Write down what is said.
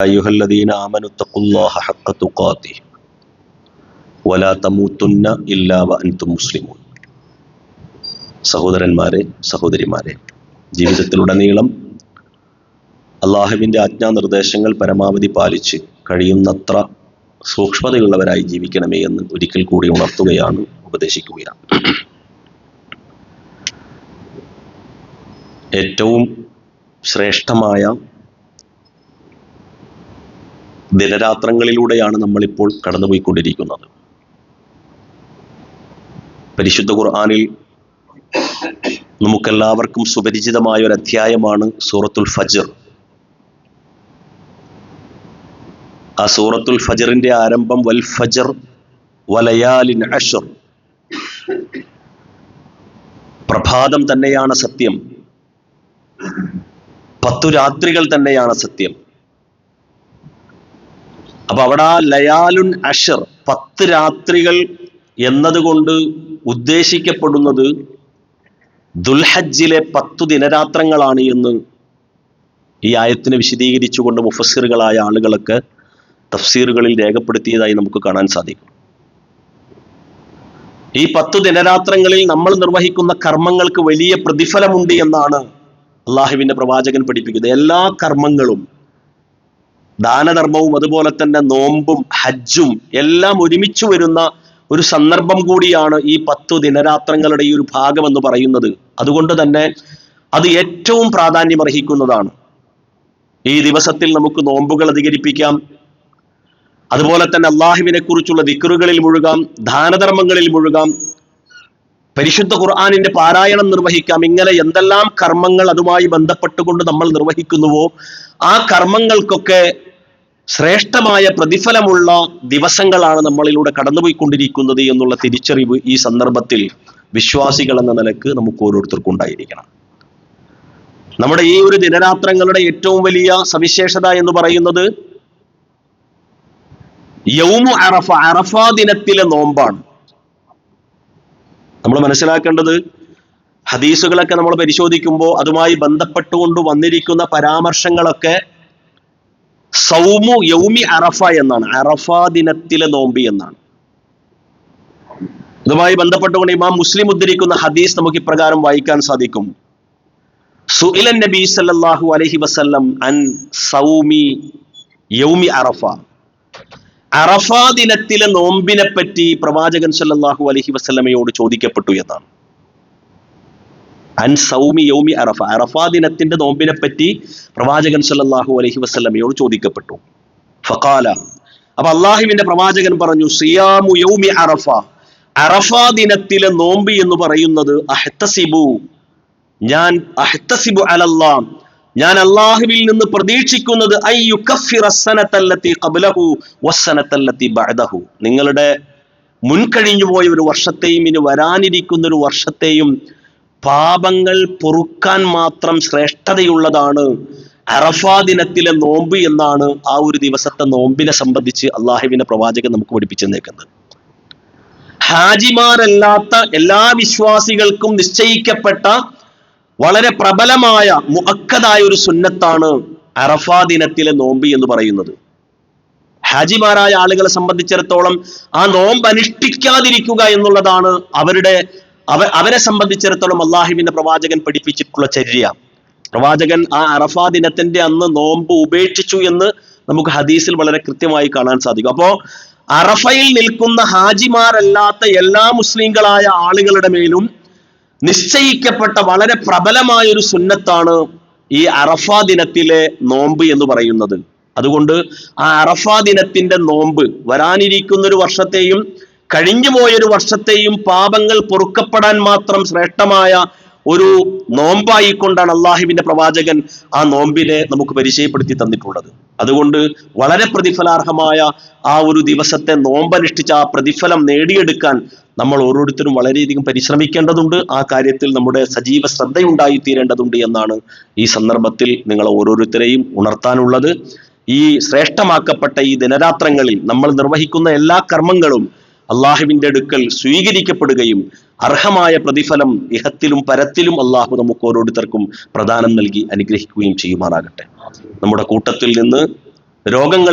അയ്യുഹല്ലദീന ആമനു തഖുല്ലാഹ ഹഖ്ക തുഖാതിഹി വലാ തമൂതുന്ന ഇല്ലാ വഅൻതും മുസ്ലിമൂൻ. സഹോദരന്മാരെ, സഹോദരിമാരെ, ജീവിതത്തിലുടനീളം അള്ളാഹുവിൻ്റെ ആജ്ഞാനിർദ്ദേശങ്ങൾ പരമാവധി പാലിച്ച് കഴിയുന്നത്ര സൂക്ഷ്മതയുള്ളവരായി ജീവിക്കണമേ എന്ന് ഒരിക്കൽ കൂടി ഉണർത്തുകയാണ്, ഉപദേശിക്കുകയാണ്. ഏറ്റവും ശ്രേഷ്ഠമായ ദിനരാത്രങ്ങളിലൂടെയാണ് നമ്മളിപ്പോൾ കടന്നുപോയിക്കൊണ്ടിരിക്കുന്നത്. പരിശുദ്ധ ഖുർആനിൽ നമുക്കെല്ലാവർക്കും സുപരിചിതമായ ഒരു അധ്യായമാണ് സൂറത്തുൽ ഫജ്ർ. ആ സൂറത്തുൽ ഫജ്റിന്റെ ആരംഭം വൽ ഫജ്ർ വലയാലിൻ അശ്ർ, പ്രഭാതം തന്നെയാണ് സത്യം, 10 രാത്രികൾ തന്നെയാണ് സത്യം. അപ്പൊ അവിടെ ലയാലുൻ അശ്ർ, 10 രാത്രികൾ എന്നതുകൊണ്ട് ഉദ്ദേശിക്കപ്പെടുന്നത് ദുൽഹജ്ജിലെ 10 ദിനരാത്രങ്ങളാണ് എന്ന് ഈ ആയത്തിനെ വിശദീകരിച്ചുകൊണ്ട് മുഫസ്സിറുകളായ ആളുകളൊക്കെ തഫ്സീറുകളിൽ രേഖപ്പെടുത്തിയതായി നമുക്ക് കാണാൻ സാധിക്കും. ഈ 10 ദിനരാത്രങ്ങളിൽ നമ്മൾ നിർവഹിക്കുന്ന കർമ്മങ്ങൾക്ക് വലിയ പ്രതിഫലമുണ്ട് എന്നാണ് അള്ളാഹുവിന്റെ പ്രവാചകൻ പഠിപ്പിക്കുന്നത്. എല്ലാ കർമ്മങ്ങളും, ദാനധർമ്മവും അതുപോലെ തന്നെ നോമ്പും ഹജ്ജും എല്ലാം ഒരുമിച്ച് വരുന്ന ഒരു സന്ദർഭം കൂടിയാണ് ഈ 10 ദിനരാത്രങ്ങളുടെ ഈ ഒരു ഭാഗം എന്ന് പറയുന്നത്. അതുകൊണ്ട് തന്നെ അത് ഏറ്റവും പ്രാധാന്യമർഹിക്കുന്നതാണ്. ഈ ദിവസത്തിൽ നമുക്ക് നോമ്പുകൾ അധികരിപ്പിക്കാം, അതുപോലെ തന്നെ അള്ളാഹുവിനെ കുറിച്ചുള്ള ദിക്റുകളിൽ മുഴുകാം, ദാനധർമ്മങ്ങളിൽ മുഴുകാം, പരിശുദ്ധ ഖുർആനിന്റെ പാരായണം നിർവഹിക്കാം. ഇങ്ങനെ എന്തെല്ലാം കർമ്മങ്ങൾ അതുമായി ബന്ധപ്പെട്ടുകൊണ്ട് നമ്മൾ നിർവഹിക്കുന്നുവോ ആ കർമ്മങ്ങൾക്കൊക്കെ ശ്രേഷ്ഠമായ പ്രതിഫലമുള്ള ദിവസങ്ങളാണ് നമ്മളിലൂടെ കടന്നുപോയിക്കൊണ്ടിരിക്കുന്നത് എന്നുള്ള തിരിച്ചറിവ് ഈ സന്ദർഭത്തിൽ വിശ്വാസികൾ എന്ന നിലക്ക് നമുക്ക് ഓരോരുത്തർക്കും ഉണ്ടായിരിക്കണം. നമ്മുടെ ഈ ഒരു ദിനരാത്രങ്ങളുടെ ഏറ്റവും വലിയ സവിശേഷത എന്ന് പറയുന്നത് യൗമു അറഫ, അറഫ ദിനത്തിലെ നോമ്പാണ്. നമ്മൾ മനസ്സിലാക്കേണ്ടത്, ഹദീസുകളൊക്കെ നമ്മൾ പരിശോധിക്കുമ്പോൾ അതുമായി ബന്ധപ്പെട്ടുകൊണ്ട് വന്നിരിക്കുന്ന പരാമർശങ്ങളൊക്കെ സൗമു യൗമി അറഫ എന്നാണ്, അറഫ ദിനത്തിലെ നോമ്പ് എന്നാണ്. ഇതുമായി ബന്ധപ്പെട്ടുകൊണ്ട് ഇമാം മുസ്ലിം ഉദ്ധരിക്കുന്ന ഹദീസ് നമുക്ക് ഇപ്രകാരം വായിക്കാൻ സാധിക്കും. സുഇലൻ നബി സല്ലല്ലാഹു അലൈഹി വസല്ലം അൻ സൗമി യൗമി അറഫ, അറഫ ദിനത്തിലെ നോമ്പിനെ പറ്റി പ്രവാചകൻ സല്ലല്ലാഹു അലൈഹി വസല്ലമയോട് ചോദിക്കപ്പെട്ടു എന്നാണ്. അൻ സൗമി യൗമി അറഫ, അറഫ ദിനത്തിന്റെ നോമ്പിനെ പറ്റി പ്രവാചകൻ സല്ലല്ലാഹു അലൈഹി വസല്ലമയോട് ചോദിക്കപ്പെട്ടു. ഫഖാല, അപ്പൊ അള്ളാഹുവിന്റെ പ്രവാചകൻ പറഞ്ഞു, സിയാമു യൗമി അറഫ, അറഫ ദിനത്തിലെ നോമ്പ് എന്ന് പറയുന്നത് അഹ്തസിബു, ഞാൻ അഹ്തസിബു അലല്ലാഹ്, ഞാൻ അള്ളാഹുവിൽ നിന്ന് പ്രതീക്ഷിക്കുന്നത് അയ്യുകഫിറസ്സനതല്ലതി ഖബ്ലഹു വസ്സനതല്ലതി ബഅദഹു, നിങ്ങളുടെ മുൻകഴിഞ്ഞു പോയ ഒരു വർഷത്തെയും ഇനി വരാനിരിക്കുന്ന ഒരു വർഷത്തെയും പാപങ്ങൾ പൊറുക്കാൻ മാത്രം ശ്രേഷ്ഠതയുള്ളതാണ് അറഫ ദിനത്തിലെ നോമ്പ് എന്നാണ് ആ ഒരു ദിവസത്തെ നോമ്പിനെ സംബന്ധിച്ച് അള്ളാഹുവിന്റെ പ്രവാചകൻ നമുക്ക് പഠിപ്പിച്ചു തന്നേക്കുന്നത്. ഹാജിമാരല്ലാത്ത എല്ലാ വിശ്വാസികൾക്കും നിശ്ചയിക്കപ്പെട്ട വളരെ പ്രബലമായ മുഅക്കദായ ഒരു സുന്നത്താണ് അറഫ ദിനത്തിലെ നോമ്പ് എന്ന് പറയുന്നത്. ഹാജിമാരായ ആളുകളെ സംബന്ധിച്ചിടത്തോളം ആ നോമ്പ് അനുഷ്ഠിക്കാതിരിക്കുക എന്നുള്ളതാണ് അവരെ സംബന്ധിച്ചിടത്തോളം അള്ളാഹുവിന്റെ പ്രവാചകൻ പഠിപ്പിച്ചിട്ടുള്ള ചര്യ. പ്രവാചകൻ ആ അറഫ ദിനത്തിന്റെ അന്ന് നോമ്പ് ഉപേക്ഷിച്ചു എന്ന് നമുക്ക് ഹദീസിൽ വളരെ കൃത്യമായി കാണാൻ സാധിക്കും. അപ്പോ അറഫയിൽ നിൽക്കുന്ന ഹാജിമാരല്ലാത്ത എല്ലാ മുസ്ലിങ്ങളായ ആളുകളുടെ മേലും നിശ്ചയിക്കപ്പെട്ട വളരെ പ്രബലമായ ഒരു സുന്നത്താണ് ഈ അറഫ ദിനത്തിലെ നോമ്പ് എന്ന് പറയുന്നത്. അതുകൊണ്ട് ആ അറഫ ദിനത്തിന്റെ നോമ്പ് വരാനിരിക്കുന്ന ഒരു വർഷത്തെയും കഴിഞ്ഞു പോയൊരു വർഷത്തെയും പാപങ്ങൾ പൊറുക്കപ്പെടാൻ മാത്രം ശ്രേഷ്ഠമായ ഒരു നോമ്പായിക്കൊണ്ടാണ് അള്ളാഹുവിന്റെ പ്രവാചകൻ ആ നോമ്പിനെ നമുക്ക് പരിചയപ്പെടുത്തി തന്നിട്ടുള്ളത്. അതുകൊണ്ട് വളരെ പ്രതിഫലാർഹമായ ആ ഒരു ദിവസത്തെ നോമ്പനുഷ്ഠിച്ച ആ പ്രതിഫലം നേടിയെടുക്കാൻ നമ്മൾ ഓരോരുത്തരും വളരെയധികം പരിശ്രമിക്കേണ്ടതുണ്ട്. ആ കാര്യത്തിൽ നമ്മുടെ സജീവ ശ്രദ്ധയുണ്ടായി തീരേണ്ടതുണ്ട് എന്നാണ് ഈ സന്ദർഭത്തിൽ നിങ്ങൾ ഓരോരുത്തരെയും ഉണർത്താനുള്ളത്. ഈ ശ്രേഷ്ഠമാക്കപ്പെട്ട ഈ ദിനരാത്രങ്ങളിൽ നമ്മൾ നിർവഹിക്കുന്ന എല്ലാ കർമ്മങ്ങളും അള്ളാഹുവിന്റെ അടുക്കൽ സ്വീകരിക്കപ്പെടുകയും അർഹമായ പ്രതിഫലം ഇഹത്തിലും പരത്തിലും അള്ളാഹു നമുക്ക് ഓരോരുത്തർക്കും പ്രദാനം നൽകി അനുഗ്രഹിക്കുകയും ചെയ്യുമാറാകട്ടെ. നമ്മുടെ കൂട്ടത്തിൽ നിന്ന് രോഗങ്ങൾ